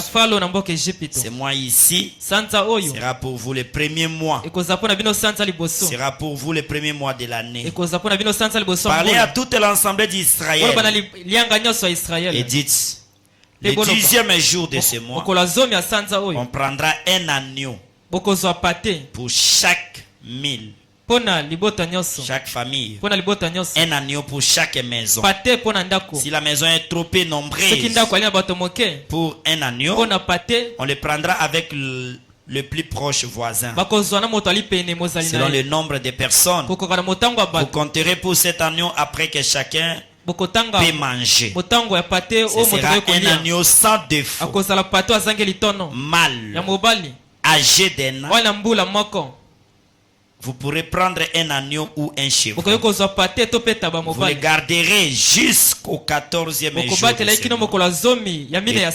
Ce mois ici sera pour vous le premier mois. Sera pour vous le premier mois de l'année. Parlez à toute l'ensemble d'Israël et dites: le 10e jour de ce mois, on prendra un agneau pour chaque mille. Chaque famille, un agneau pour chaque maison. Si la maison est trop peu nombreuse pour un agneau, on le prendra avec le plus proche voisin. Selon le nombre de personnes, vous compterez pour cet agneau après que chacun peut manger. Ce sera un agneau sans défaut, mâle, âgé d'un an. Vous pourrez prendre un agneau ou un chèvre. Vous le garderez jusqu'au 14e jour. Et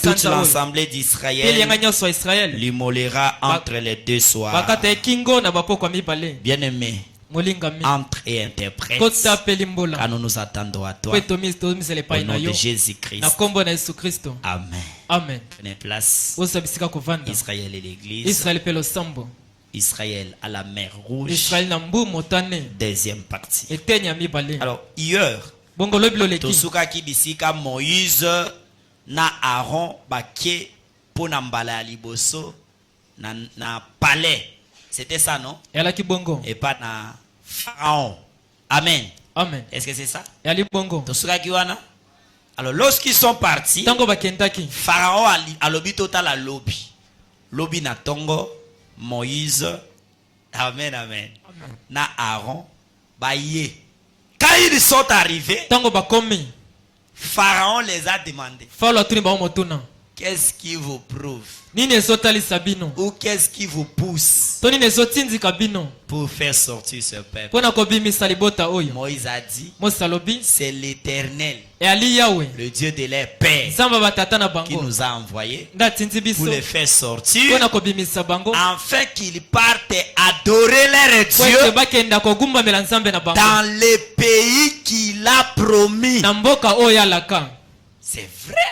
toute l'ensemble d'Israël l'immolera entre les deux soirs. Bien-aimé, entre et interprète, car nous nous attendons à toi. Au nom de Jésus-Christ. Amen. Amen. Prenez place. Israël et l'Église. Israël à la mer Rouge. Deuxième partie. Alors, hier, Tosuka Kibisika Moïse na Aaron baké ponambala liboso na palais. C'était ça, non? Et pas na Pharaon. Amen. Amen. Est-ce que c'est ça? Tosuka Kiwana. Alors, lorsqu'ils sont partis, Pharaon a lobby total à lobby. Lobby na tongo. Moïse, amen, amen, na Aaron, baye. Quand ils sont arrivés, Pharaon les a demandé: qu'est-ce qui vous prouve? Ou qu'est-ce qui vous pousse pour faire sortir ce peuple? Moïse a dit: c'est l'Éternel, le Dieu de leurs pères, qui nous a envoyés pour les faire sortir, afin qu'ils partent adorer leur Dieu dans les pays qu'il a promis. C'est vrai.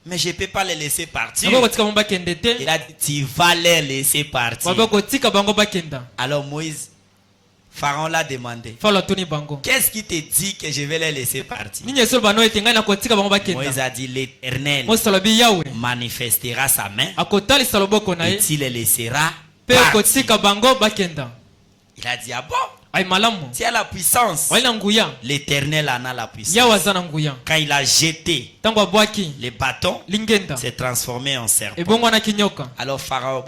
Mais je ne peux pas les laisser partir. Il a dit: tu vas les laisser partir. Alors Moïse, Pharaon l'a demandé: qu'est-ce qui te dit que je vais les laisser partir? Moïse a dit: l'Éternel manifestera sa main et il les laissera partir. Il a dit: ah bon? Tu as la puissance. L'Éternel en a la puissance. Quand il a jeté les bâtons, s'est transformé en serpent. Alors Pharaon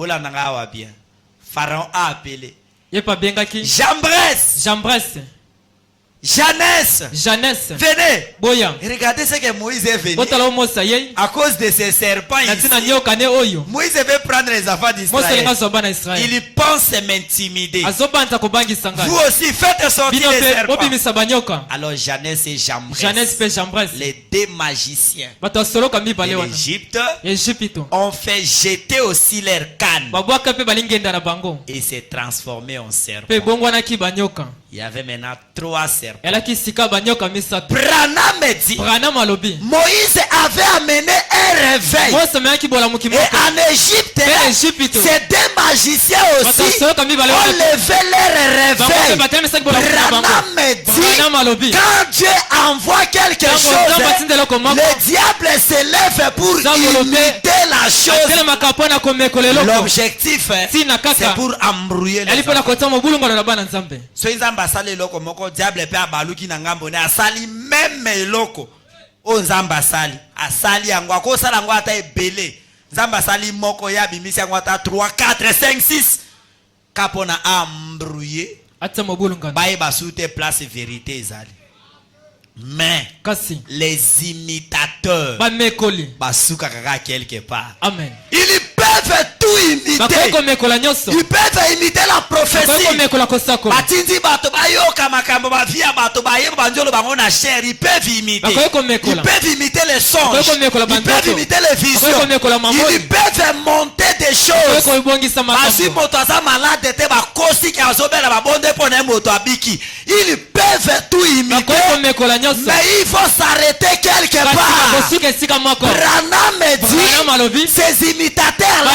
a appelé Jambres, Jeannès, venez. Regardez ce que Moïse est venu. À cause de ces serpents ici, Moïse veut prendre les enfants d'Israël. Il pense m'intimider. Vous aussi faites sortir les serpents. Alors Jeannès et Jambres, les deux magiciens de l'Égypte, ont fait jeter aussi leur canne et s'est transformé en serpent. Il y avait maintenant 3 serpents. Branham dit: Moïse avait amené un réveil. Et en Égypte, ces deux magiciens aussi ont levé leur réveil. Branham dit: quand Dieu envoie quelque chose, le diable se lève pour imiter la chose. L'objectif, c'est pour embrouiller les enfants. Basali loko moko diable pe abaluki na ngambo ne asali meme eloko o nzamba asali yango akosala yango ata ebele. Nzamba asali moko ya bimisi yango ata 3 4 5 6 kapona embrouiller baye basute place vérité ezali. Mais les imitateurs basuka kaka quelque part. Amen. Ils peuvent tout imiter. Ils peuvent imiter la prophétie. Ils peuvent imiter. Ils peuvent imiter les songes. Ils peuvent imiter les visions. Ils peuvent monter des choses. Ils peuvent tout imiter. Mais il faut s'arrêter quelque part. Branham me dit, ces imitateurs-là,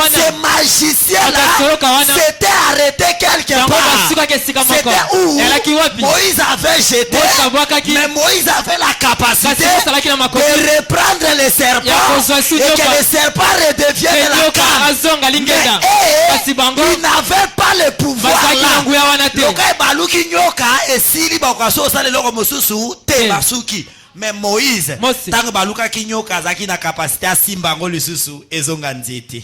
ces magiciens-là, s'étaient arrêtés quelque part. C'était où Moïse avait jeté, mais Moïse avait la capacité de reprendre les serpents et que les serpents redeviennent la canne. Mais ils n'avaient pas le pouvoir là. Mais Moïse, tant baluka kinyoka zaki na capacité à simbango lisusu ezonga nzete.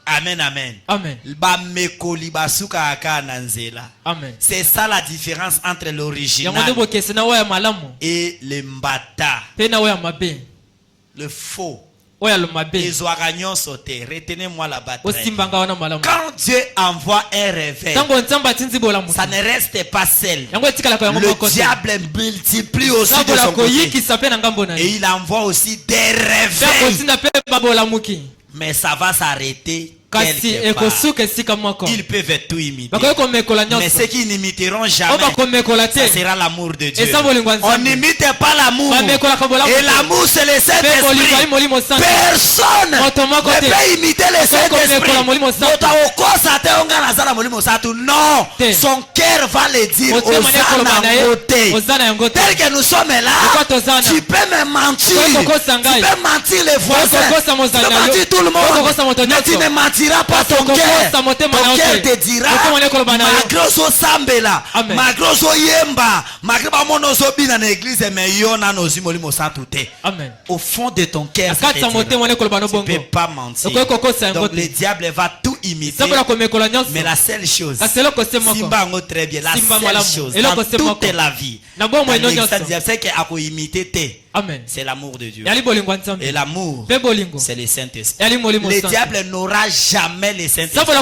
Amen, amen. Amen. Ba mekoli basuka aka na nzela. Amen. C'est ça la différence entre l'original et le mbata. Le faux. Retenez-moi la bataille. Quand Dieu envoie un réveil, ça ne reste pas seul. Le diable multiplie aussi de son côté. Et il envoie aussi des réveils. Mais ça va s'arrêter. Ils peuvent tout imiter. Mais ceux qui n'imiteront jamais, ça sera l'amour de Dieu. On n'imite pas l'amour. Et l'amour, c'est le Saint-Esprit. Personne ne peut imiter le Saint-Esprit. Non, son cœur va le dire. Tel que nous sommes là, tu peux me mentir. Tu peux mentir les voisins. Tu peux mentir tout le monde. Mais tu ne mentiras pas ton cœur. Ton cœur te dira Magroso Sambela, Magroso Yemba, Magroso Bina l'église, mais Yona Nosi Molimo Santute. Au fond de ton cœur, tu ne peux pas mentir. Donc le diable va tout imiter. Mais la seule chose, Simbango très bien, la seule chose dans toute la vie, c'est qu'il a imité. C'est l'amour de Dieu. Et l'amour, c'est le Saint-Esprit. Le diable n'aura jamais le Saint-Esprit.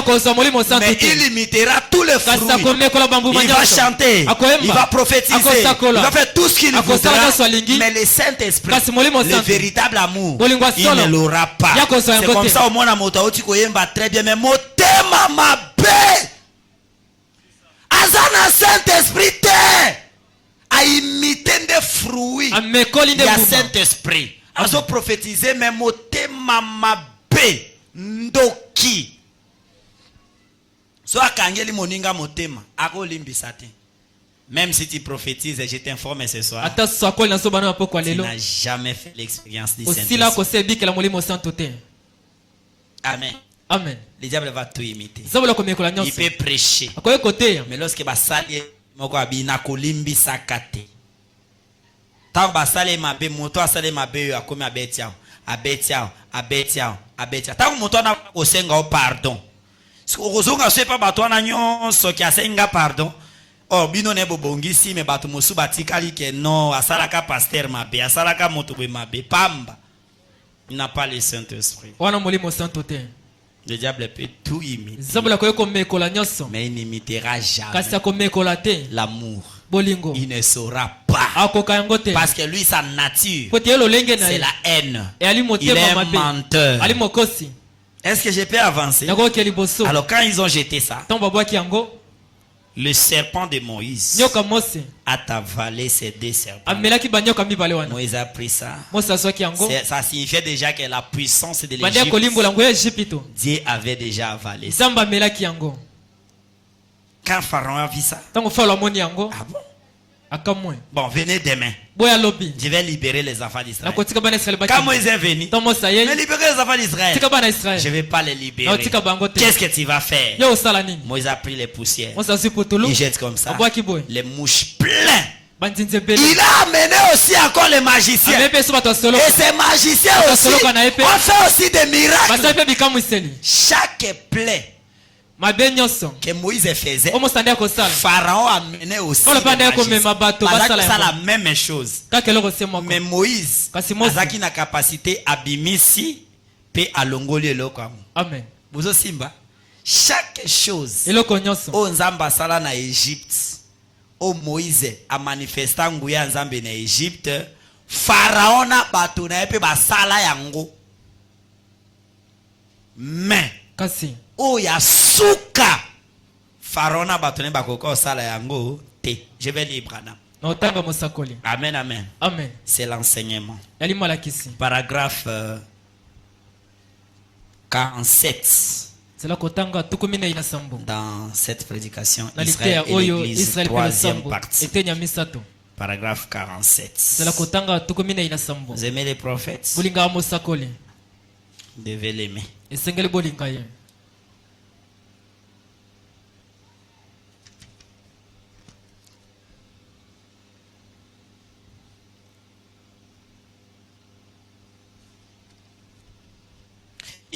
Mais il imitera tous les fruits. Il va chanter, il va prophétiser, il va faire tout ce qu'il voudra. Mais le Saint-Esprit, le véritable amour, il ne l'aura pas. C'est comme ça au moins à Motaoti Koyemba très bien. Mais Motema Mabé Azana Saint-Esprit a imité des fruits. Il y a Saint-Esprit. A prophétisé, mais Motema Mabé Ndoki. So akangeli moninga motema ako limbisate. Même si tu prophétises, je t'informe ce soir. Tu n'as jamais fait l'expérience du Saint-Esprit. Amen. Amen. Le diable va tout imiter. Il peut prêcher. Mais lorsque basali moko abina kolimbisa kate. Tant basali mabe moto asali mabe akomi abetiao. Tant moto na osenga pardon. Ozonga sepa batwana nyonso ki asenga pardon. Oh bino ne bobongisi me batu mosu batikali ke no asalaka pasteur mabe asalaka moto be mabe pamba. Il n'a pas le Saint-Esprit. Le diable peut tout imiter. Mais il n'imitera jamais l'amour. Il ne saura pas. Parce que lui, sa nature, c'est la haine. Il est un menteur. Est-ce que je peux avancer? Alors quand ils ont jeté ça, le serpent de Moïse a avalé ces deux serpents. Moïse a pris ça. Ça signifiait déjà que la puissance de l'Égypte, Dieu avait déjà avalé ça. Quand Pharaon a vu ça, ah bon? Bon, venez demain. Je vais libérer les enfants d'Israël. Quand Moïse est venu, mais libérer les enfants d'Israël, je ne vais pas les libérer. Qu'est-ce que tu vas faire? Moïse a pris les poussières. Il jette comme ça. Les mouches pleines. Il a amené aussi encore les magiciens. Et ces magiciens aussi ont fait aussi des miracles. Chaque plaie que Moïse faisait, Pharaon amenait aussi la même chose. Mais Moïse, Azaki na capacité abimisi pe alongoli eloko. Amen. Bozo simba. Chaque chose. O nzamba sala na Égypte. O Moïse a manifesté nguya nzambe na Égypte. Pharaon na bato na epe basala yango. Mais kasi o ya suka Pharaon na bato na bakoko sala yango te. Je vais lire Branham. Amen, amen. Amen. C'est l'enseignement. Paragraphe 47. Dans cette prédication, Israël et l'Église, troisième partie. Paragraphe 47. Vous aimez les prophètes? Vous devez l'aimer.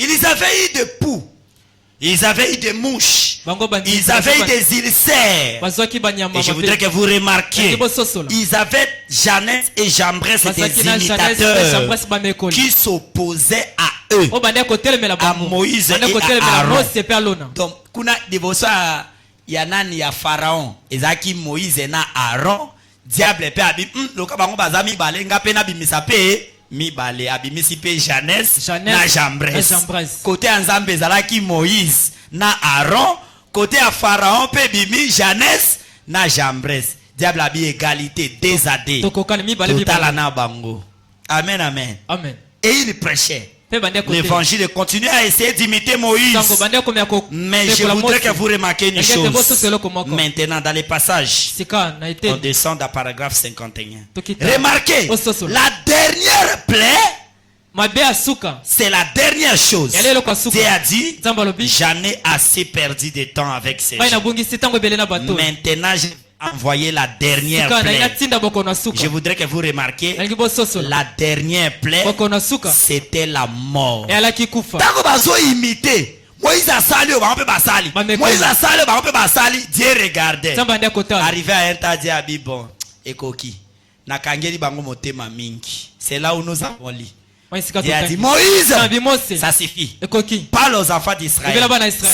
Ils avaient eu des poux. Ils avaient eu des mouches. Ils avaient eu des ulcères. Et je voudrais que vous remarquiez. Ils avaient Jannes et Jambres, des imitateurs qui s'opposaient à eux. À Moïse et à Aaron. Donc, kuna dévotion Yanan ya Pharaon. Ezaki Moïse et Aaron. Diable pe abim. Loka bango bazami balenga pe na bimisape. Mi bale abimisi pe Jannes na Jambres. Côté Nzambe zalaki Moïse na Aaron, côté à Pharaon pe bimi Jannes na Jambres. Diable abi égalité désadé. Total na bango. Amen, amen. Amen. Et il prêchait. L'évangile continue à essayer d'imiter Moïse. Mais je voudrais que vous remarquiez une chose. Maintenant, dans les passages, on descend à paragraphe 51. Remarquez, la dernière plaie, c'est la dernière chose. Dieu a dit, j'en ai assez perdu de temps avec ces gens. Maintenant, j'ai envoyé la dernière plaie. Je voudrais que vous remarquiez, la dernière plaie, c'était la mort. Tango bazo imité. Moïse a sali, Moïse a sali, Dieu regardait. Arrivé à un tas, Dieu a dit bon, ekoki. Nakangeli bango motema mingi. C'est là où nous avons lu. Il a dit Moïse, ça suffit. Parle aux enfants d'Israël.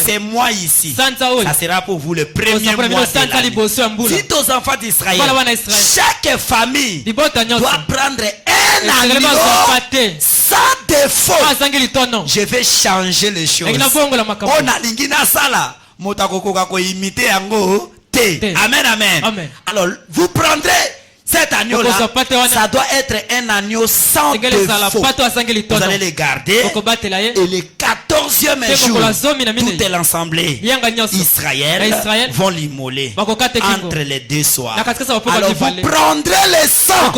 C'est moi ici. Ça sera pour vous le premier mois de l'année. Dites aux enfants d'Israël, chaque famille doit prendre un agneau sans défaut. Je vais changer les choses. On a l'ingina sala. Motakoko ko imiter yango te. Amen, amen. Alors vous prendrez cet agneau-là, ça doit être un agneau sans défaut. Vous allez les garder. Et le 14e jour, toute l'assemblée Israël vont l'immoler entre les deux soirs. Alors vous prendrez le sang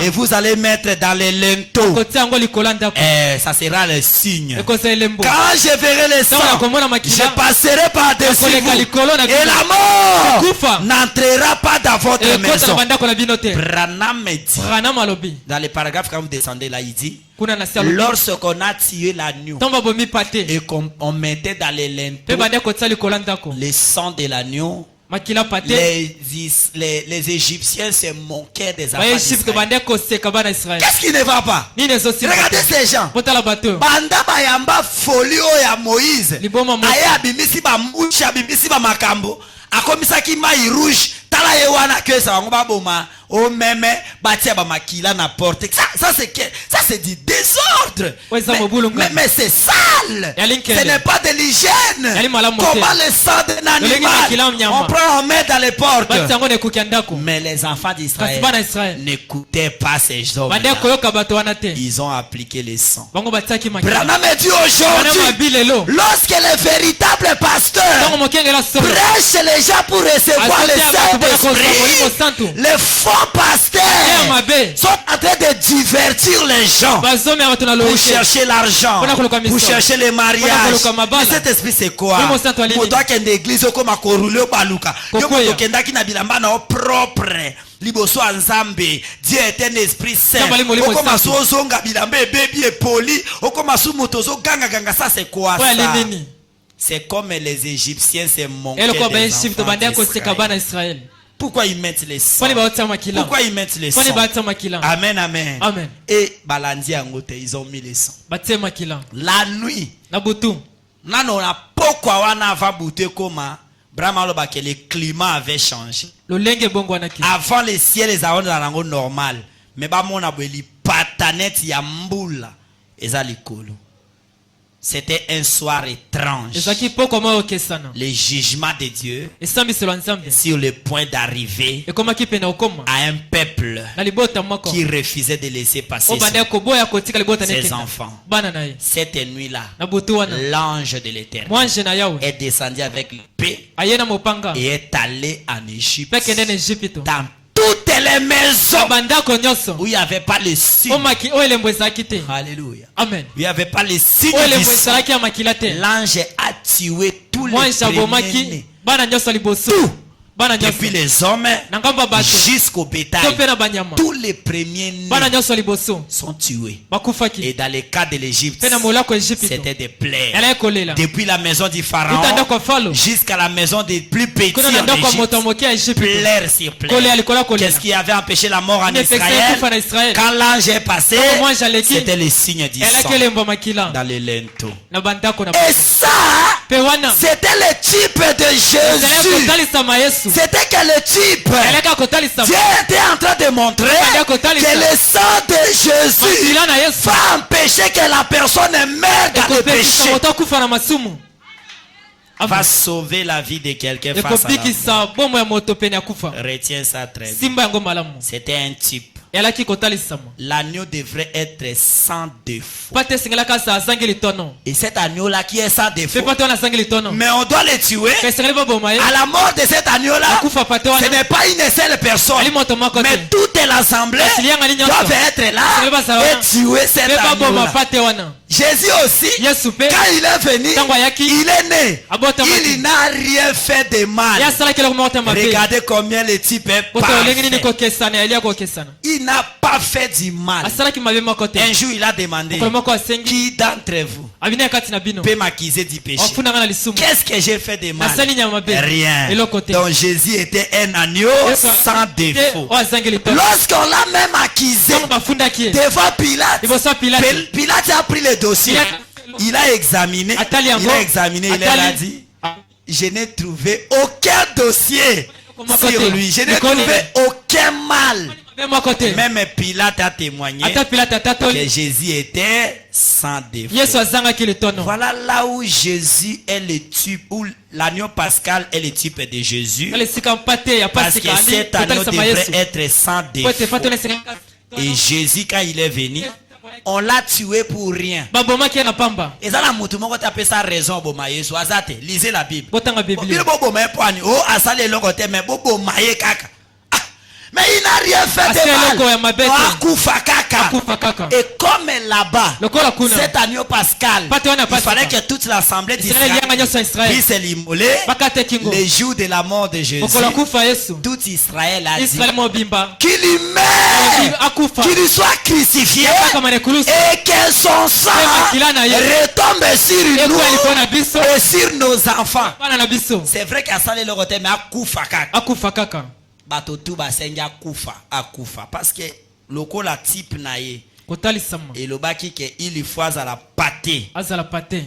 et vous allez mettre dans les linteaux. Et ça sera le signe. Quand je verrai le sang, je passerai par-dessus vous. Et la mort n'entrera pas dans votre maison. Branham dit, dans les paragraphes quand vous descendez là, il dit, lorsqu'on a tué l'agneau et qu'on mettait dans les linteaux le sang de l'agneau, les Égyptiens se moquaient des enfants d'Israël. Qu'est-ce qui ne va pas? Regardez ces gens. Banda bayamba folie ya Moïse. Aya bimisi ba mouche, bimisi ba makambo. Akomisaki mai rouge. Tala yewana que ça on va boma. Oh même batia ba makila na porte. Ça c'est du désordre. Mais c'est sale. Ce n'est pas de l'hygiène. Comment le sang d'un animal on prend, on met dans les portes. Mais les enfants d'Israël n'écoutaient pas ces hommes. Ils ont appliqué les sang. Branham dit aujourd'hui, lorsque les véritables pasteurs prêchent les gens pour recevoir le Saint-Esprit, les faux pasteurs sont en train de divertir les gens pour chercher l'argent, pour chercher les mariages. Mais cet esprit c'est quoi? On doit qu'il y ait une église comme à Korule ou Baluka. Propre. Liboso Nzambe, Dieu est un esprit saint. Okoma sozonga bilamba bébé poli, okoma su motozo ganga ganga, ça c'est quoi ça? C'est comme les Égyptiens se moquaient des Israël. Pourquoi ils mettent les sangs? Pourquoi ils mettent les sangs? Amen, amen. Amen. Et balandi angote, ils ont mis les sangs. La nuit, Nano na pokwa wana va bouter koma. Brahma loba que le climat avait changé. Avant les ciels les avons dans l'angle normal. Mais ba mona beli patanet ya mbula ezali kolo. C'était un soir étrange. Le jugement de Dieu sur le point d'arriver à un peuple qui refusait de laisser passer ses enfants. Cette nuit-là, l'ange de l'Éternel est descendu avec l'épée et est allé en Égypte. Dans toutes les maisons où il n'y avait pas le signe. Alléluia. Amen. Il n'y avait pas le signe du sang. L'ange a tué tous les premiers-nés. Tout. Depuis les hommes jusqu'au bétail, tous les premiers-nés sont tués. Et dans le cas de l'Égypte, c'était des plaies. Depuis la maison du pharaon jusqu'à la maison des plus petits en Égypte, plaies sur plaies. Qu'est-ce qui avait empêché la mort en Israël? Quand l'ange est passé, c'était le signe du sang dans les linteaux. Et ça, c'était le type de Jésus. C'était que le type, Dieu était en train de montrer que le sang de Jésus va empêcher que la personne meure dans le péché. Va sauver la vie de quelqu'un face à la mort. Retiens ça très bien. C'était un type. L'agneau devrait être sans défaut. Et cet agneau-là qui est sans défaut, mais on doit le tuer. À la mort de cet agneau-là, ce n'est pas une seule personne, mais toute l'assemblée doit être là et tuer cet agneau-là. Jésus aussi, quand il est venu, il est né. Il n'a rien fait de mal. Regardez combien le type est parfait. Il n'a pas fait du mal. Un jour, il a demandé, qui d'entre vous peut m'accuser du péché? Qu'est-ce que j'ai fait de mal? Rien. Donc Jésus était un agneau sans défaut. Lorsqu'on l'a même accusé devant Pilate, Pilate a pris le dossier. Il a examiné. Il a dit, je n'ai trouvé aucun dossier sur lui. Je n'ai trouvé aucun mal. Même Pilate a témoigné que Jésus était sans défaut. Voilà là où Jésus est le type, où l'agneau pascal est le type de Jésus. Parce que cet agneau devrait être sans défaut. Et Jésus, quand il est venu, on l'a tué pour rien. Et ça, la moutou, on a sa raison. Lisez la Bible. Mais il n'a rien fait de mal. Et comme là-bas, cet agneau pascal, il fallait que toute l'assemblée d'Israël puisse l'immoler les jours de la mort de Jésus. Tout Israël a dit qu'il y meure, qu'il soit crucifié et que son sang retombe sur nous et sur nos enfants. C'est vrai qu'à ça, mais à Koufa. Batotu basenga akufa parce que lokola type nae et le baki que il faut azala pate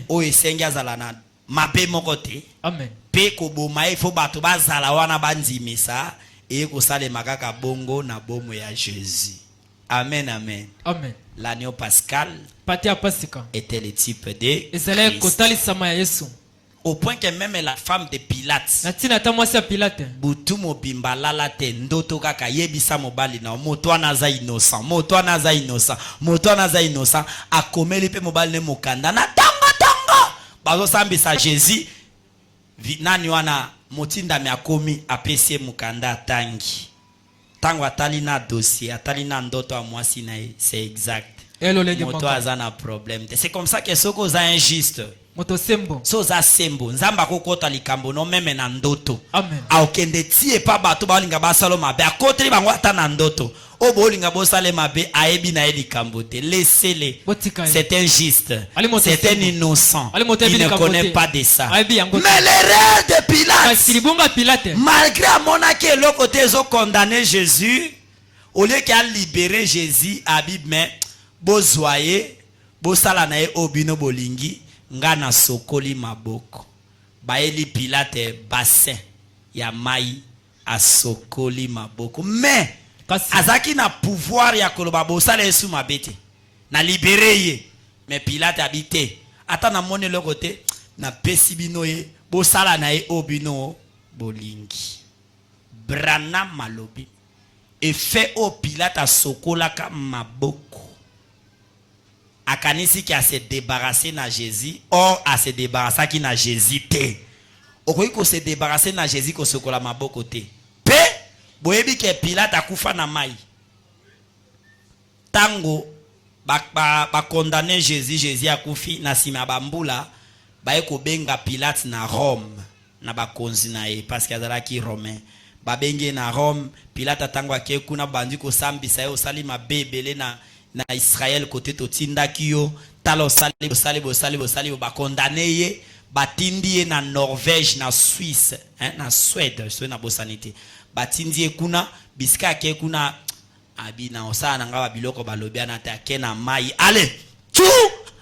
o esenga azala na mabe mokote amen pe ko boma il faut bato bazala wana banzimisa et ko sale makaka bongo na bomo ya Jésus. Amen. L'agneau pascal était le type de Christ. Au point que même la femme de Pilate butu mobimba lala te ndoto kaka yebisa mobali na moto anaza innocent akomeli pe mobali ne mokanda na tango bazo sambisa Jésus nani wana motinda me akomi apesie mokanda tangi tango atali na dossier atali na ndoto a mwasi na c'est exact moto aza na problème. C'est comme ça que soko za injuste soza sembo nzamba kokota likambo no meme na ndoto aokende tie pa bato balinga basalo mabe akoteli bango ata na ndoto o bolinga bosale mabe aebi na likambo te laissez-les. C'est injuste, c'est un innocent, il ne connaît pas de ça. Mais l'erreur de Pilate, malgré monaki le côté ils ont condamné Jésus au lieu qu'il a libéré Jésus à Bible mais bozwaye bosala nae obino bolingi ngana sokoli maboko. Baeli Pilate bassin ya mai a sokoli maboko. Mais azaki na pouvoir ya koloba bosala esu mabete. Na libéré ye. Mais Pilate habité. Ata na mone le côté na pesi bino ye bosala na ye obino bolingi. Branham malobi. Et fait au Pilate a sokola ka maboko. Akanisi qui a se débarrassé na Jésus, or a se débarrassé qui na Jésus te. Okoyi ko se débarrasser na Jésus ko sokola maboko te. Pe boyebi ke Pilate akufa na mai. Tango ba condamner Jésus akufi na sima bambula ba eko benga Pilate na Rome na ba konzi na ye parce que azalaki romain. Ba benge na Rome Pilate tango akekuna bandi ko sambisa yo sali mabebele na Israël côté totinda kiyo talo sali ba condamner ye batindi ye na Norvège na Suisse na Suède so na bosanité batindi ye kuna biska ke kuna abina osana nga biloko balobia na ta ke na mai ale tu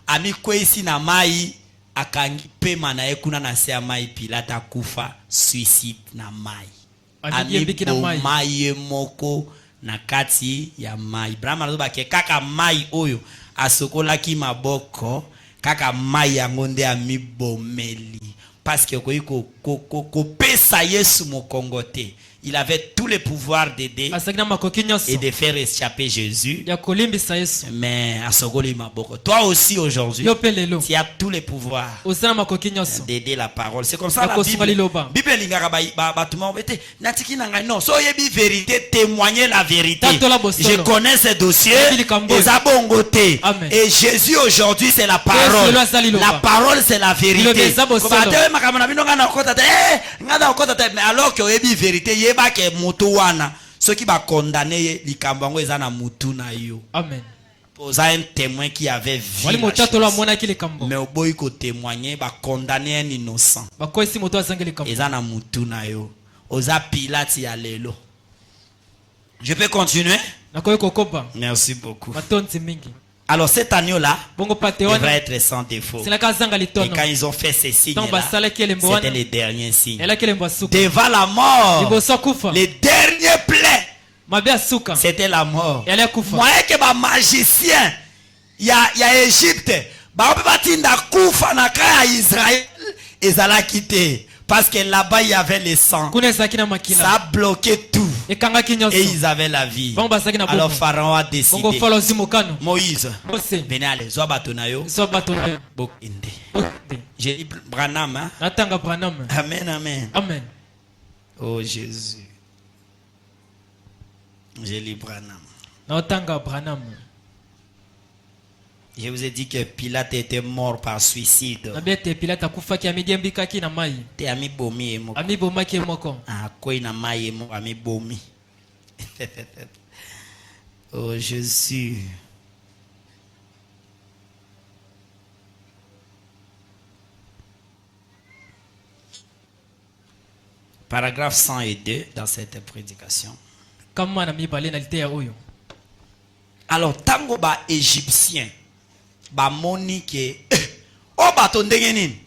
ami kwesi na mai akangi pema na ye kuna na se mai Pilate akufa suicide na mai ami mai moko na kati ya mai. Brahma nazo ke kaka mai oyo asokolaki maboko kaka mai yango nde amibomeli parce que ko pesa Yesu mokongote. Il avait tous les pouvoirs d'aider et de faire échapper Jésus. Mais toi aussi aujourd'hui, tu as tous les pouvoirs d'aider la parole. C'est comme ça la Bible. Non, soyez vérité, témoignez la vérité. Je connais ces dossiers. Et Jésus aujourd'hui c'est la parole. La parole c'est la vérité. Mais alors que vous vérité, ke moto wana ceux qui ba condamné likambo ngo eza na mutu na yo. Amen. Posa un témoin qui avait vu mais oboyi ko témoigner ba condamner un innocent eza na mutu na yo oza Pilate ya lelo. Je peux continuer? Merci beaucoup. Alors cet agneau-là devrait être sans défaut. Et quand ils ont fait ces signes-là, c'était les derniers signes. Devant la mort, les derniers plaies, c'était la mort. Moi, que ma magicien, il y a Égypte, Israël, ils allaient quitter. Parce que là-bas, il y avait le sang. Ça a bloqué tout. Et ils avaient la vie. Alors Pharaon a décidé. Moïse, venez aller. J'ai dit Branham. Amen, amen. Amen. Oh Jésus. J'ai dit Branham. Je vous ai dit que Pilate était mort par suicide. Oh Jésus. Paragraphe 102 dans cette prédication. Alors, tango ba égyptien ba moni ke o bato ndenge nini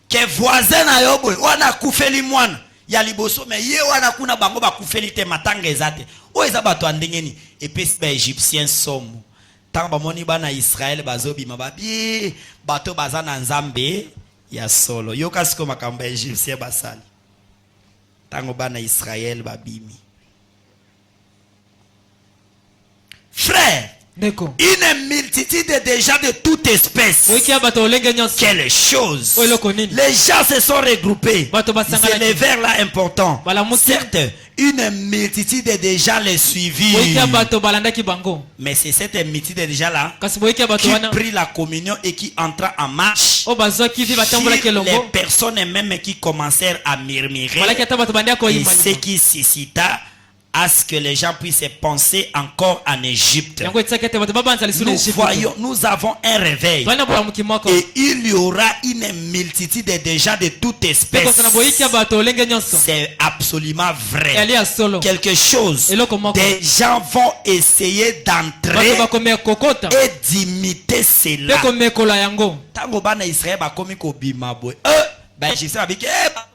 ke voisin na yo boy wana kufeli mwana ya liboso me ye wana kuna bango ba kufeli te matanga ezate o eza bato ndenge nini epesi ba égyptien somo tango ba moni bana Israël bazobima babi bato bazana nzambe ya solo yo kasi ko makamba égyptien basali tango bana Israël babimi. Frère, une multitude déjà de toute espèce. Quelle chose. Les gens se sont regroupés. C'est les vers là importants. Certes, une multitude de gens les suivirent. Mais c'est cette multitude de gens là qui prit la communion et qui entra en marche. Les personnes même qui commencèrent à murmurer. Et ce qui suscita à ce que les gens puissent penser encore en Égypte. Nous avons un réveil. Et il y aura une multitude de gens de toute espèce. C'est absolument vrai. Quelque chose. Des gens vont essayer d'entrer et d'imiter cela. Tango bana Israël ba komi ko bima boy. Ben je sais avec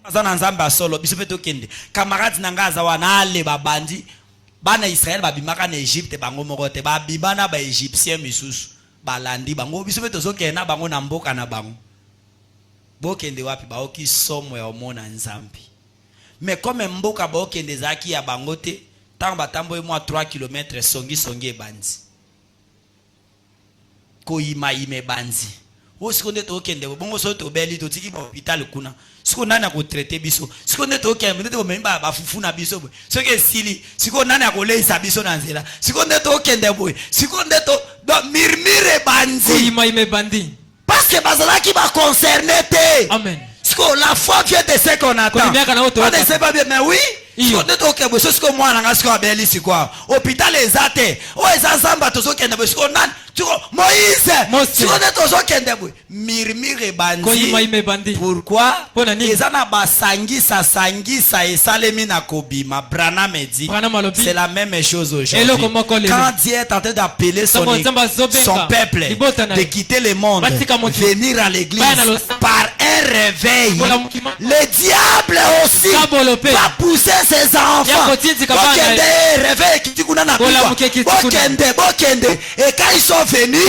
bazana nzamba solo biso peto kende. Camarades nanga zawana ale babandi. Bana Israël ba bimaka na Égypte bango mokote ba bibana ba égyptien misusu. Balandi bango biso peto zokena bango na mboka na bango. Bokende wapi ba oki somo ya omona nzambi. Mais comme mboka ba okende zaki ya bango te, tango batambo mo 3 km songi bandi. Ko ime bandi. O sikonde to kende bongo so to beli to tiki hôpital kuna. Siko nani ko traiter biso. Sikonde to kende to memba ba fufu na biso boy. Soke sili, siko nani ko leisa biso na nzela. Sikonde to kende boy. Sikonde to mirmire bandi. Ko ime bandi. Parce que bazalaki ba concerné te. Amen. Siko la foi vient de ce qu'on attend. On ne sait pas bien mais oui. Sikonde to kende so siko mwana nga siko abeli siko. Hôpital ezate. O ezazamba to so kende boy. Siko nani Moïse, mirmire bandi. Pourquoi? Ezana basangisa sangisa et salemina kobima. Brana me dit, c'est la même chose aujourd'hui. Quand Dieu est en train d'appeler son peuple de quitter le monde, venir à l'église par un réveil, le diable aussi va pousser ses enfants. Et quand ils sont venus,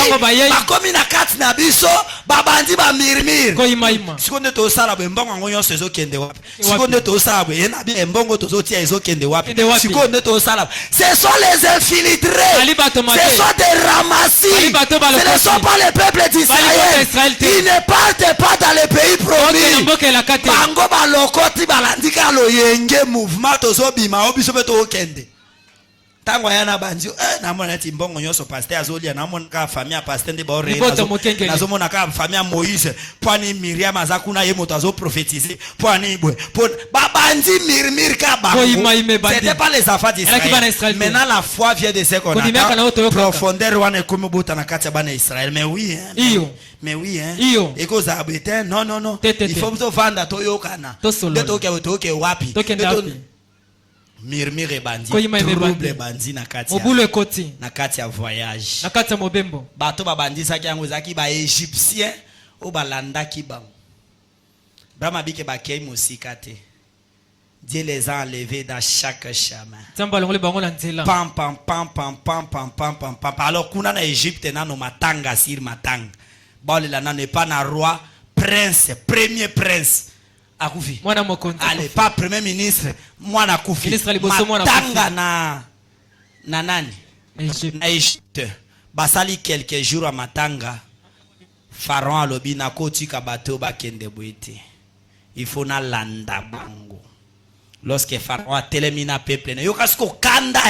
bakomi na kati na biso, babandi ba mirmir. Sikonde to sala be mbongo ngonyo sezo kende wapi. Sikonde to sala be na bi mbongo to zotia ezo kende wapi. Sikonde to sala. Ce sont les infiltrés. Ce sont des ramassis. Ce ne sont pas les peuples d'Israël. Ils ne partent pas dans les pays promis. Bango balokoti balandika loyenge mouvement to zo bima obiso beto kende. Tango yana banzi na mona ti mbongo nyoso pasteur azolia na mona ka famille pasteur nde ba ore nazo mona ka famille Moïse pwani Miriam azakuna ye moto azo prophétiser pwani bwe babanzi mirmir ka ba c'était pas les affaires d'Israël. Maintenant la foi vient de ce qu'on a profondeur wana komo bota na kati bana Israël. Mais oui hein, mais oui hein, et cause abete non il faut to vanda to yokana to ke wapi mirmire bandi trouble bandi na kati ya voyage na kati ya mobembo bato babandisa ki yango zaki ba égyptien o balanda ki bango brama bike ba kei musika te. Dieu les a enlevés dans chaque chemin. Pam pam pam pam pam pam pam pam pam. Alors kuna na Égypte na no matanga sir matanga bale la na pas na roi prince premier prince akufi mwana mokonzi allez pas premier ministre mwana kufi matanga na nani na Égypte basali quelques jours à matanga pharaon alobi na kotika bato bakende boite il faut na landa bango lorsque pharaon a télémina peuple yo kasko kanda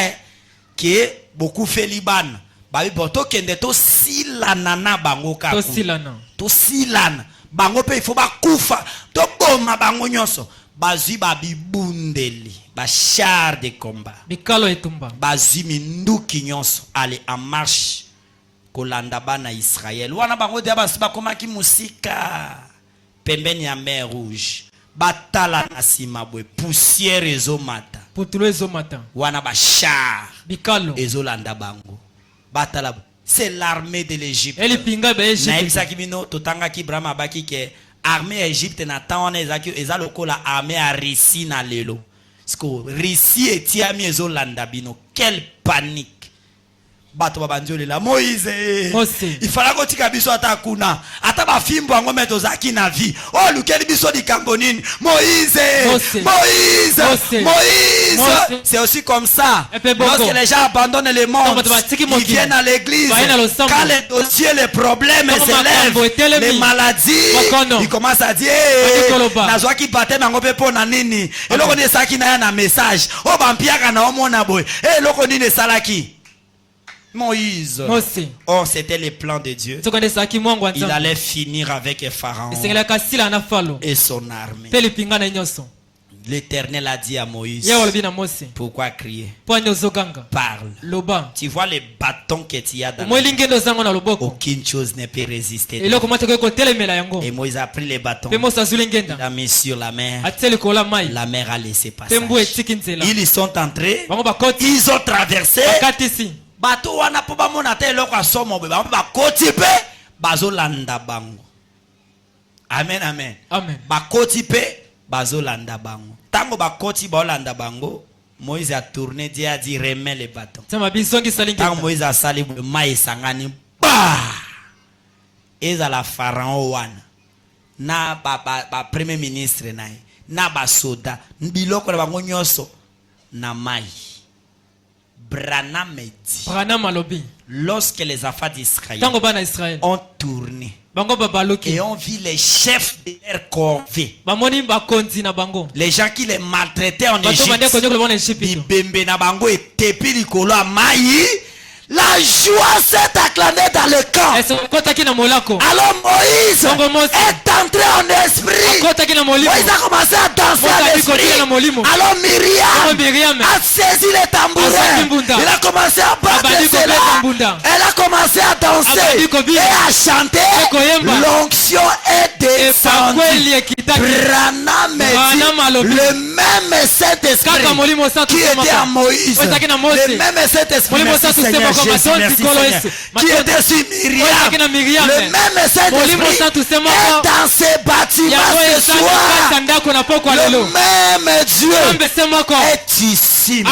que beaucoup fait Liban babi boto kende to silana na bango ka to silana bango pe il faut ba kufa to boma bango nyoso bazui babibundeli ba char de combat bikalo etumba bazui minduki nyonso aller en marche kolanda bana Israël wana bango de ba komaki musika pembeni ya mer rouge batala na sima bwe poussière ezomata putulo ezomata wana ba char bikalo ezolanda bango batala. C'est l'armée de l'Égypte. Armée Égypte n'attend pas la armée à Russie na lelo. Russie et Tiami ezolanda bino. Quelle panique. Bato babanjoli la Moïse. Il fallait que tu biso atakuna. Ata ba fimbo ngo meto zaki na vie. Oh lukeli biso di kambonini. Moïse. C'est aussi comme ça. Lorsque les gens abandonnent le monde, ils viennent à l'église. Quand les dossiers, les problèmes s'élèvent, les maladies, ils commencent à dire nazwa ki paté na ngope pona nini. Et loko ne saki na na message. Oh bampiaka na omona boy. Et loko ni ne salaki. Moïse. Oh, c'était le plan de Dieu. Il allait finir avec Pharaon et son armée. L'Éternel a dit à Moïse, pourquoi crier? Parle. Tu vois les bâtons que tu as dans la main. Aucune chose ne peut résister. Et Moïse a pris les bâtons. Il a mis sur la mer. La mer a laissé passer. Ils sont entrés. Ils ont traversé. Bateau wana po ba mona te eloko asomo be ba koti pe bazolanda bango. Amen, amen. Amen. Ba koti pe bazolanda bango. Tango ba koti ba olanda bango, Moïse a tourné, Dieu a dit remets les bâtons. Tango Moïse a sali mai sangani ba. Eza la pharaon wana. Na ba premier ministre na ba soda, biloko na bango nyoso na mai. Branham dit, lorsque les enfants d'Israël ont tourné et ont vu les chefs de leur corvée, les gens qui les maltraitaient en Égypte, la joie s'est acclamée dans le camp. Alors Moïse est entré en esprit. Moïse a commencé à danser en esprit. Alors Myriam a saisi les tambourins. Il a commencé à battre cela. Elle a commencé à danser et à chanter. L'onction est descendue. Branham dit, le même Saint-Esprit qui était à Moïse, le même Saint-Esprit, merci Seigneur Jésus, qui était sur Myriam, le même Saint-Esprit est dans ces bâtiments ce soir. Le même Dieu est ici.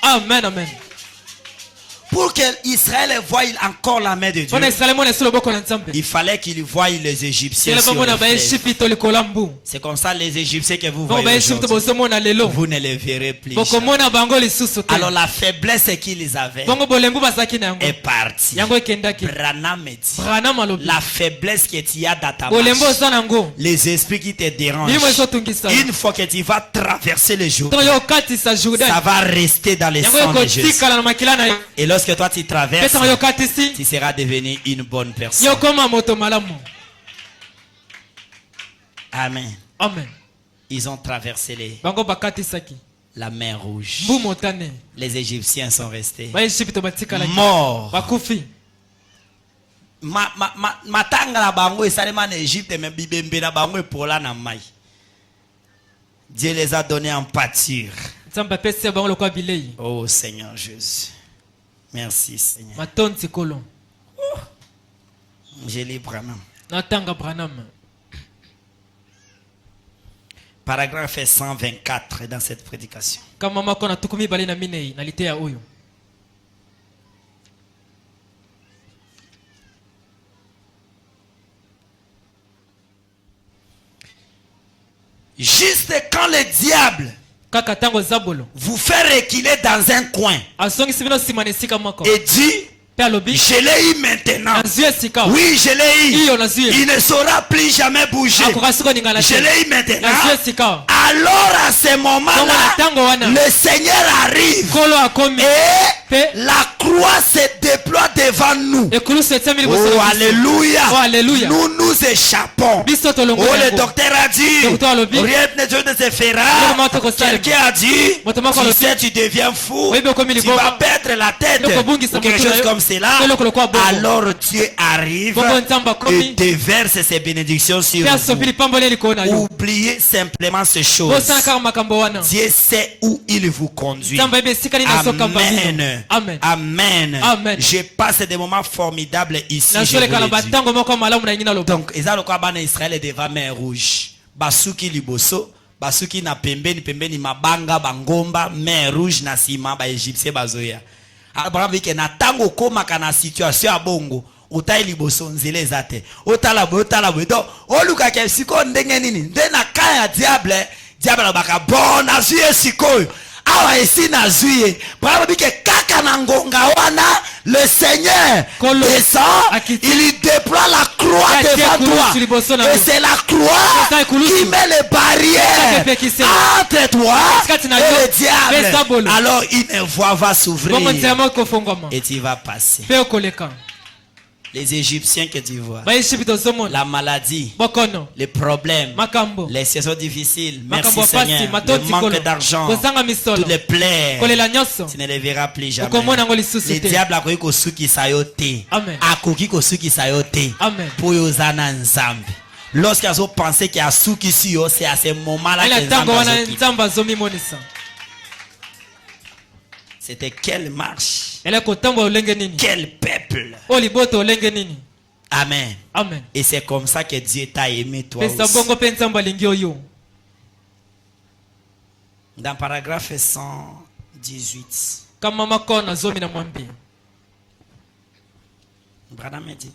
Amen, amen. Pour qu'Israël voie encore la main de Dieu, il fallait qu'il voie les Égyptiens sur le fleuve. C'est comme ça les Égyptiens que vous voyez aujourd'hui, vous ne les verrez plus. Alors la faiblesse qu'ils avaient est partie. Branham dit, la faiblesse que tu as dans ta marche, les esprits qui te dérangent, une fois que tu vas traverser le Jourdain, ça va rester dans les sangs de Jésus. Et lorsque toi tu traverses, tu seras devenu une bonne personne. Amen. Amen. Ils ont traversé la mer Rouge. Les Égyptiens sont restés morts. Matanga na bango esalema en Égypte mais bibembe na bango epola na mai. Dieu les a donnés en pâture. Oh Seigneur Jésus. Merci Seigneur. J'ai lu Branham. Paragraphe 124 dans cette prédication. Juste quand le diable vous fait reculer dans un coin et dit, je l'ai eu maintenant. Oui, je l'ai eu. Il ne saura plus jamais bouger. Je l'ai eu maintenant. Alors à ce moment-là, le Seigneur arrive et la croix se déploie devant nous. Oh alléluia. Nous échappons. Oh le docteur a dit, rien ne se fera. Quelqu'un a dit, tu sais tu deviens fou, tu vas perdre la tête ou quelque chose comme cela. Alors Dieu arrive et déverse ses bénédictions sur vous. Oubliez simplement ces choses. Dieu sait où il vous conduit. Amen. Amen. Amen. Amen. Je passe des moments formidables ici. Je vous le dis. Donc, Israël est devant mer rouge. Basuki liboso, basuki na pembeni mabanga bangomba, mer rouge na sima ba Égyptien bazoya. Abraham dit que na tango koma kana situation a bongo. Utai liboso nzele zate. Otala bo. Donc, oluka ke siko ndenge nini? Ndena kaya diable baka bon azuye siko. Awa esi na zuye. Abraham dit que kaka na ngonga wana le Seigneur descend, il déploie la croix devant toi. Et c'est la croix qui met les barrières entre toi et le diable. Alors une voie va s'ouvrir et tu vas passer. Les Égyptiens que tu vois, la maladie, les problèmes, les saisons difficiles, merci Seigneur, le manque d'argent, toutes les plaies, tu ne les verras plus jamais. Le diable a cru que ceux qui sayoté, a cru que ceux qui sayoté, pour yozana nzambi. Lorsqu'ils ont pensé qu'il y a ceux qui sont, c'est à ce moment-là que c'était quelle marche, quel peuple. Amen. Amen. Et c'est comme ça que Dieu t'a aimé toi aussi. Dans paragraphe 118, Branham dit,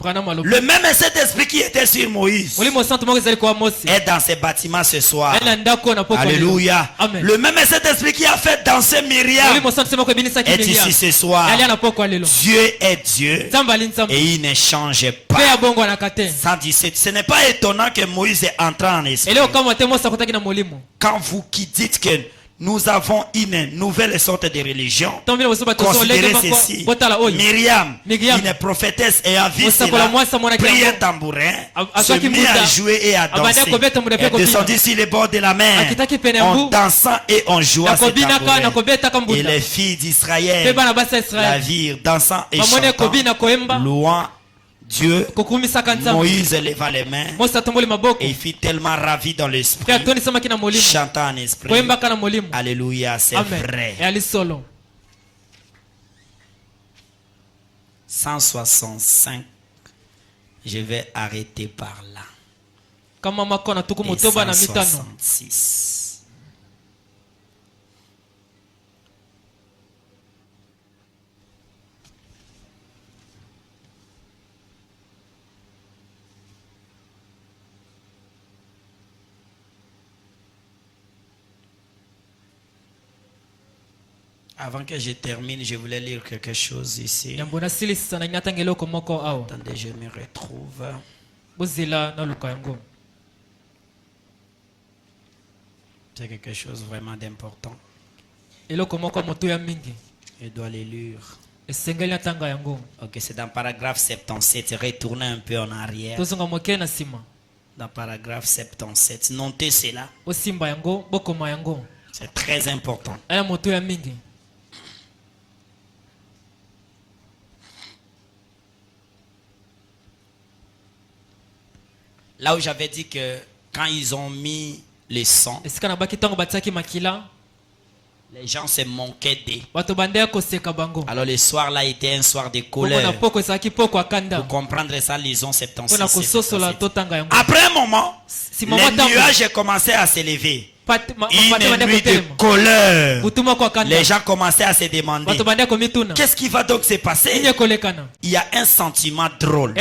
le même Saint-Esprit qui était sur Moïse est dans ces bâtiments ce soir. Alléluia. Amen. Le même Saint-Esprit qui a fait danser Myriam est ici ce soir. Dieu est Dieu et il ne change pas. 117. Ce n'est pas étonnant que Moïse est entré en esprit. Quand vous qui dites que nous avons une nouvelle sorte de religion, considérez ceci. Myriam, une prophétesse ayant vu cela, prit un tambourin, se mit à jouer et à danser. Elle est descendue sur les bords de la mer en dansant et en jouant ce tambourin. Et les filles d'Israël la virent dansant et chantant, louant Dieu. Moïse leva les mains et il fut tellement ravi dans l'esprit, chantant en esprit. Alléluia, c'est vrai. 165. Je vais arrêter par là. Et 166. Avant que je termine, je voulais lire quelque chose ici. Attendez, je me retrouve. C'est quelque chose vraiment d'important. Je dois le lire. Ok, c'est dans paragraphe 77. Retournez un peu en arrière. Dans paragraphe 77. Notez cela. C'est très important. Là où j'avais dit que quand ils ont mis les sang, les gens se moquaient d'eux. Alors le soir là était un soir de colère. Pour comprendre ça, lisons 76. Après un moment, les nuages commençaient à s'élever. Une nuit de colère. Les gens commençaient à se demander, qu'est-ce qui va donc se passer? Il y a un sentiment drôle.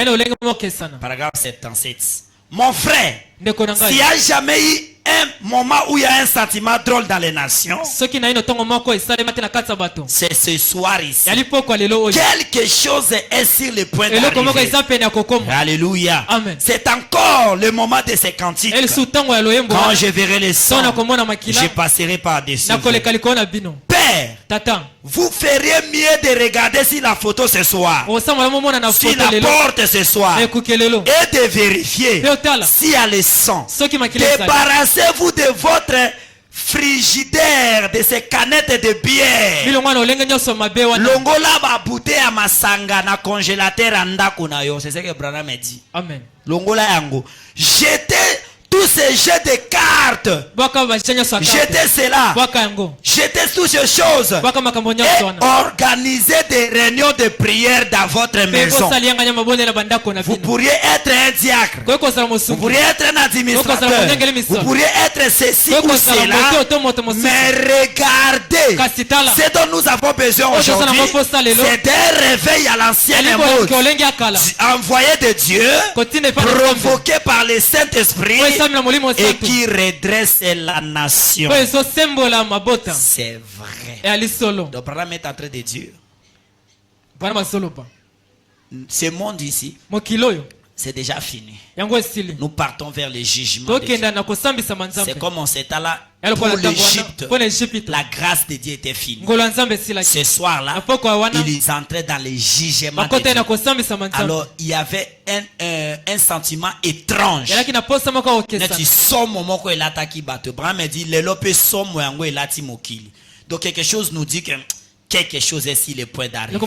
Paragraphe 77. Mon frère, s'il n'y a jamais eu un moment où il y a un sentiment drôle dans les nations, c'est ce soir ici. Quelque chose est sur le point d'arriver. Alléluia. C'est encore le moment de ces cantiques. Quand je verrai les sons, je passerai par-dessus. Père, vous feriez mieux de regarder si la photo ce soir, si la porte ce soir, et de vérifier s'il y a le sang. Débarrassez-vous de votre frigidaire, de ces canettes de bière. Longola ba bouteille à masanga na congélateur andako na yo. C'est ce que Branham me dit. Amen. Longola yango. Jetez tous ces jeux de cartes. Jetez cela. Jetez toutes ces choses. Et organisez des réunions de prière dans votre maison. Vous pourriez être un diacre. Vous pourriez être un administrateur. Vous pourriez être ceci ou cela. Mais regardez. Ce dont nous avons besoin aujourd'hui, c'est d'un réveil à l'ancienne mode. Envoyé de Dieu, provoqué par le Saint-Esprit, et qui redresse la nation. C'est vrai. Donc, Branham est en train de dire, ce monde ici, c'est déjà fini. Nous partons vers le jugement. C'est comme on s'était là pour l'Égypte. La grâce de Dieu était finie. Ce soir-là, ils entraient dans le jugement de Dieu. Alors, il y avait un sentiment étrange. Donc, quelque chose nous dit que quelque chose est sur le point d'arriver.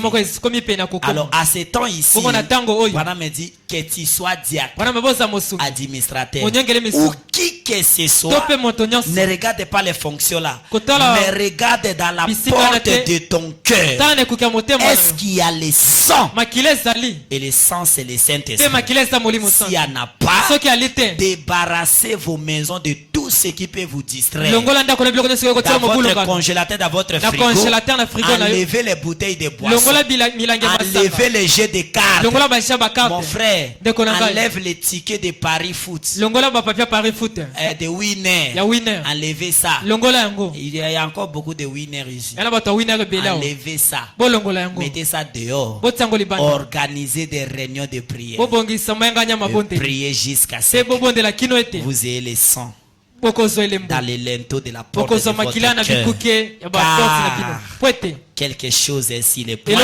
Alors, à ce temps ici, voilà me dit que tu sois diacre, administrateur, ou qui que ce soit, ne regarde pas les fonctions là, mais regarde dans la porte de ton cœur. Est-ce qu'il y a le sang? Et le sang, c'est le Saint-Esprit. S'il n'y en a pas, débarrassez vos maisons de tout ce qui peut vous distraire. Dans votre congélateur, dans votre frigo, enlevez les bouteilles de boissons, enlevez les jeux de cartes. Mon frère, enlève les tickets de Paris Foot, de winners. Enlevez ça. Il y a encore beaucoup de winners ici. Enlevez ça. Mettez ça dehors. Organisez des réunions de prière. Priez jusqu'à ce que vous ayez le sang dans les linteaux de la porte de votre cœur. Quelque chose est sur le point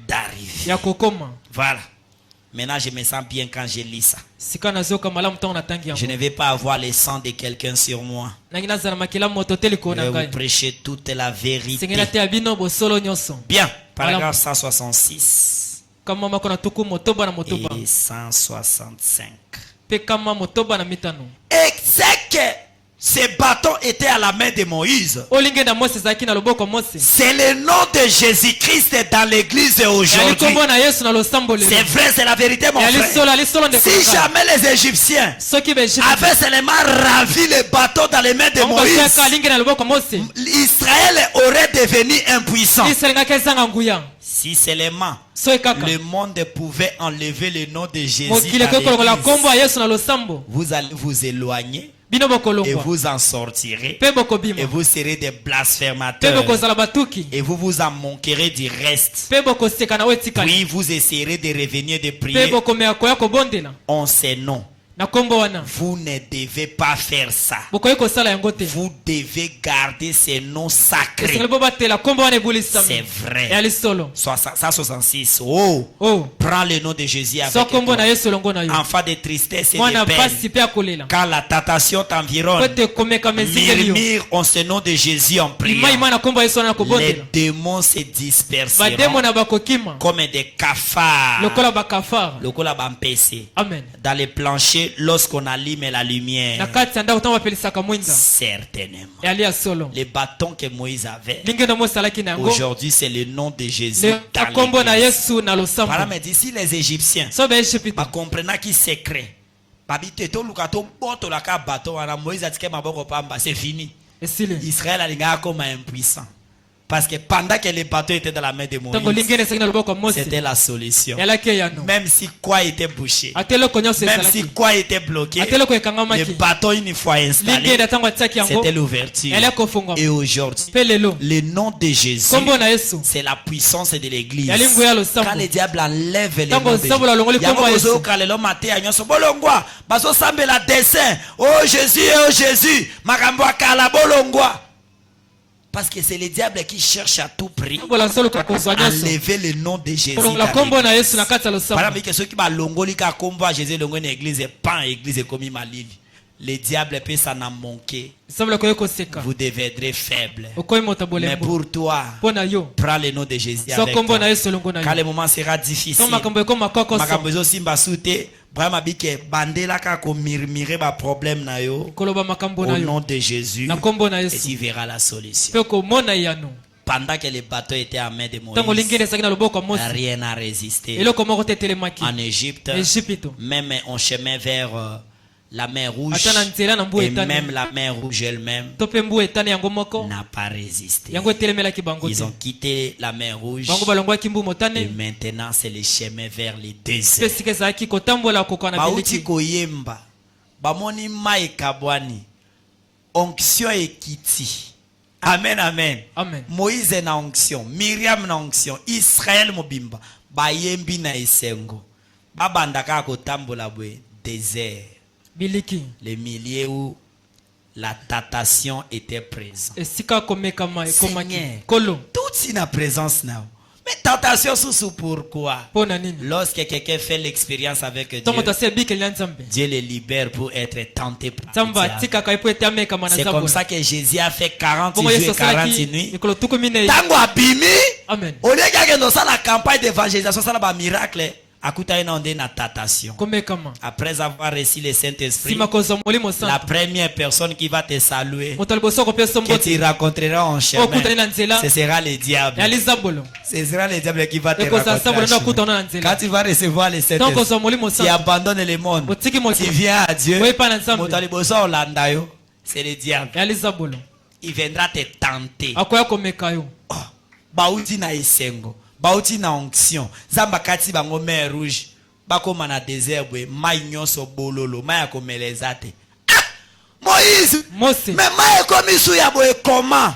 d'arriver. Voilà. Maintenant, je me sens bien quand je lis ça. Je ne vais pas avoir le sang de quelqu'un sur moi. Je vais vous prêcher toute la vérité. Bien. Paragraphe 166 et 165. Et c'est que ces bâtons étaient à la main de Moïse. C'est le nom de Jésus-Christ dans l'église aujourd'hui. C'est vrai, c'est la vérité, mon frère. Si jamais les Égyptiens avaient seulement ravi les bâtons dans les mains de Moïse, Israël aurait devenu impuissant. Si seulement le monde pouvait enlever le nom de Jésus dans l'église, vous allez vous éloigner et vous en sortirez et vous serez des blasphémateurs et vous vous en manquerez du reste. Puis vous essayerez de revenir de prier en ces noms. Vous ne devez pas faire ça. Vous devez garder ces noms sacrés. C'est vrai. 166. Prends le nom de Jésus avec toi. Enfant de tristesse et de peine. Quand la tentation t'environne, murmure en ce nom de Jésus en priant. Les démons se disperseront comme des cafards. Dans les planchers, lorsqu'on allume la lumière, certainement. Les bâtons que Moïse avait, aujourd'hui c'est le nom de Jésus dans l'église. Voilà, mais d'ici les Égyptiens comprenant qui secret, c'est fini. Israël a comme impuissant. Parce que pendant que les bateaux étaient dans la main de Moïse, c'était la solution. Même si quoi était bouché, même si quoi était bloqué, les bateaux une fois installés, c'était l'ouverture. Et aujourd'hui, le nom de Jésus, c'est la puissance de l'église. Quand le diable enlève les noms de Jésus, oh Jésus, parce que c'est le diable qui cherche à tout prix enlever le nom de Jésus. Le diable peut s'en manquer. Vous deviendrez faible. Mais pour toi, prends le nom de Jésus avec toi. Quand le moment sera difficile, vraiment bike bandela ka ko murmurer ba problème na yo au nom de Jésus et tu verras la solution. Pendant que les bateaux étaient à main de Moïse, rien n'a résisté en Égypte, même en chemin vers la mer Rouge, et même la mer Rouge elle-même n'a pas résisté. Ils ont quitté la mer Rouge et maintenant c'est le chemin vers les déserts. Bauti koyemba bamoni mai kabwani onction ekiti. Amen, amen. Moïse na onction, Myriam na onction, Israël mobimba bayembi na esengo. babandaka kotambola bwe désert. Biliki. Les milliers où la tentation était présente. Seigneur, toute la présence now. Mais tentation sous pourquoi? Lorsque quelqu'un fait l'expérience avec Dieu, Dieu le libère pour être tenté par le diable. C'est comme ça que Jésus a fait 40 jours et 40 nuits. Tango abimi, au lieu de la campagne d'évangélisation, ça va miracle. Après avoir reçu le Saint-Esprit, la première personne qui va te saluer, que tu rencontreras en chemin, ce sera le diable. Ce sera le diable qui va te rencontrer. Quand tu vas recevoir le Saint-Esprit, tu abandonnes le monde, tu viens à Dieu, c'est le diable. Il viendra te tenter. Bauti na onction zamba kati bango mer rouge bakoma na désert bwe mai nyonso bololo mai akomeleza te. Moïse mais mai komisu ya bwe comment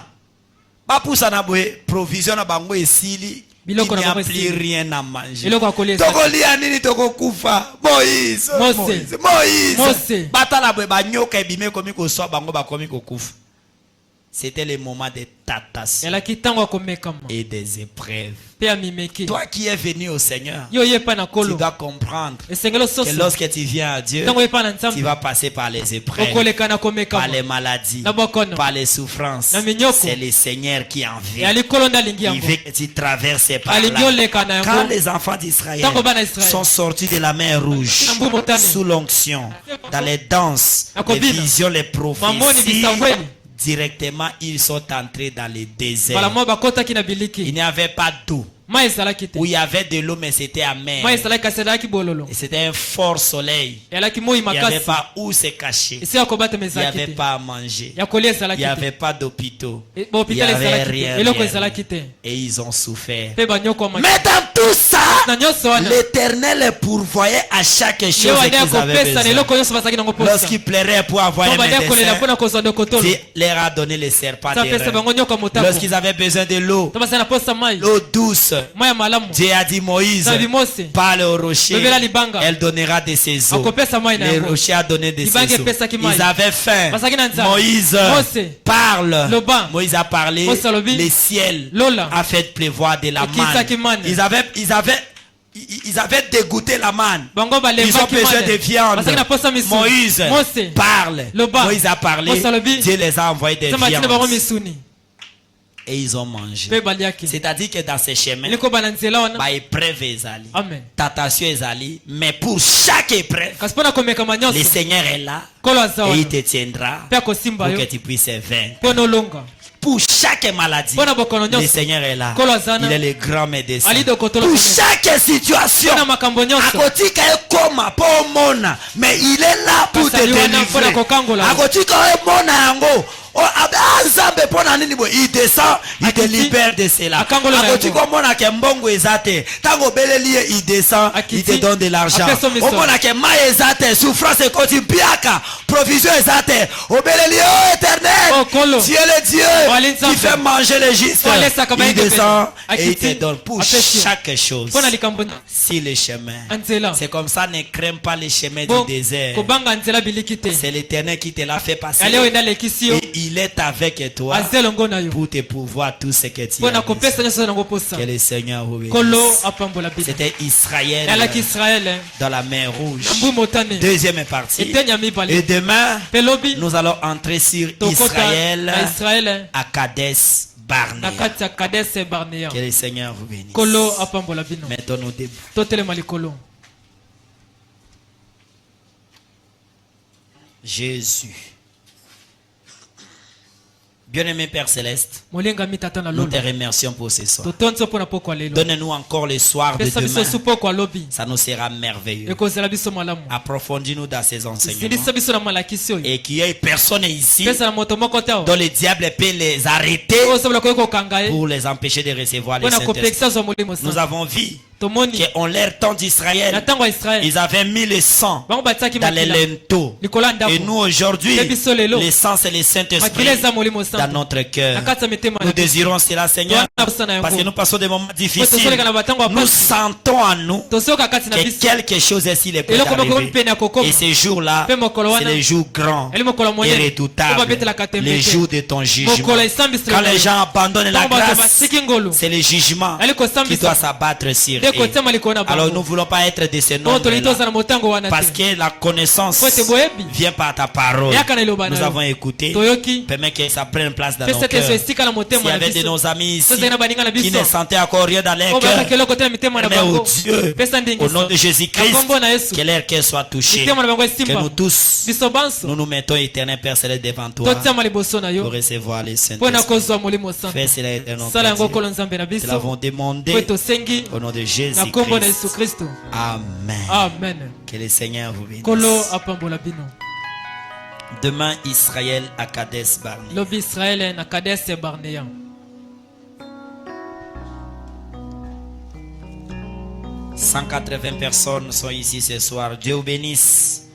bapusa na bwe provision na bango esili il n'y a plus rien à manger. Tokolia nini tokokufa. Moïse batala bwe banyoka ebime komi ko so bango bakomi kokufa. C'était le moment de tentation et des épreuves. Toi qui es venu au Seigneur, tu dois comprendre que lorsque tu viens à Dieu, tu vas passer par les épreuves, par les maladies, par les souffrances. C'est le Seigneur qui en vient. Il veut que tu traverses par là. Quand les enfants d'Israël sont sortis de la mer Rouge, sous l'onction, dans les danses, les visions, les prophéties, directement, ils sont entrés dans le désert. Il n'y avait pas d'eau. Où il y avait de l'eau, mais c'était amer. Et c'était un fort soleil. Il n'y avait pas où se cacher. Il n'y avait pas à manger. Il n'y avait pas d'hôpitaux. Il n'y avait rien. Et ils ont souffert. Mais dans tout ça, l'Éternel pourvoyait à chaque chose qu'ils avaient besoin. Lorsqu'ils pleuraient pour avoir un médecin, Dieu leur a donné les serpents terrestres. Lorsqu'ils avaient besoin de l'eau, l'eau douce, Dieu a dit Moïse, parle au rocher, elle donnera de ses eaux. Le rocher a donné de ses eaux. Ils avaient faim. Moïse parle. Moïse a parlé. Le ciel a fait pleuvoir de la manne. Ils avaient dégoûté la manne. Ils ont besoin de viande. Moïse parle. Moïse a parlé. Dieu les a envoyés des viandes. Et ils ont mangé. C'est-à-dire que dans ces chemins, épreuve ezali, tentation ezali, mais pour chaque épreuve, le Seigneur est là et il te tiendra pour que tu puisses vaincre. Pour chaque maladie, le Seigneur est là. Il est le grand médecin. Pour chaque situation, mais il est là pour te délivrer. Il descend, il te libère de cela. Il descend, il te donne de l'argent. Provision éternelle. Dieu le Dieu qui fait manger les justes. Il descend et il te donne pour chaque chose. Si le chemin, c'est comme ça, ne crains pas les chemins du désert. C'est l'Éternel qui te l'a fait passer. Et il est avec toi pour te pouvoir tout ce que tu as. Que le Seigneur vous bénisse. C'était Israël dans la mer Rouge. Deuxième partie. Et demain, nous allons entrer sur Israël à Kadesh Barnea. Que le Seigneur vous bénisse. Mettons-nous debout. Jésus. Bien-aimé Père Céleste, nous te remercions pour ce soir. Donne-nous encore le soir de demain. Ça nous sera merveilleux. Approfondis-nous dans ces enseignements. Et qu'il y ait personne ici dont le diable peut les arrêter pour les empêcher de recevoir les Saint-Esprit. Nous avons vu qui ont l'air temps d'Israël, ils avaient mis le sang dans les linteaux. Et nous aujourd'hui, le sang c'est le Saint-Esprit dans notre cœur. Nous désirons cela, Seigneur, parce que nous passons des moments difficiles. Nous sentons en nous que quelque chose ici est prêt à arriver. Et ces jours-là, c'est les jours grands et redoutables, les jours de ton jugement. Quand les gens abandonnent la grâce, c'est le jugement qui doit s'abattre sur eux. Alors nous ne voulons pas être de ces nombres-là, parce que la connaissance vient par ta parole. Nous avons écouté. Permets que ça prenne place dans nos cœurs. S'il y avait de nos amis ici qui ne sentaient encore rien dans leur cœur, mais au Dieu, au nom de Jésus-Christ, que leur cœur soit touché. Que nous tous, nous nous mettons éternel Père Céleste devant toi pour recevoir les Saint-Esprit. Fais cela éternel. Nous l'avons demandé au nom de Jésus-Christ. Amen. Amen. Que le Seigneur vous bénisse. Demain, Israël à Kadesh Barnea. 180 personnes sont ici ce soir. Dieu vous bénisse.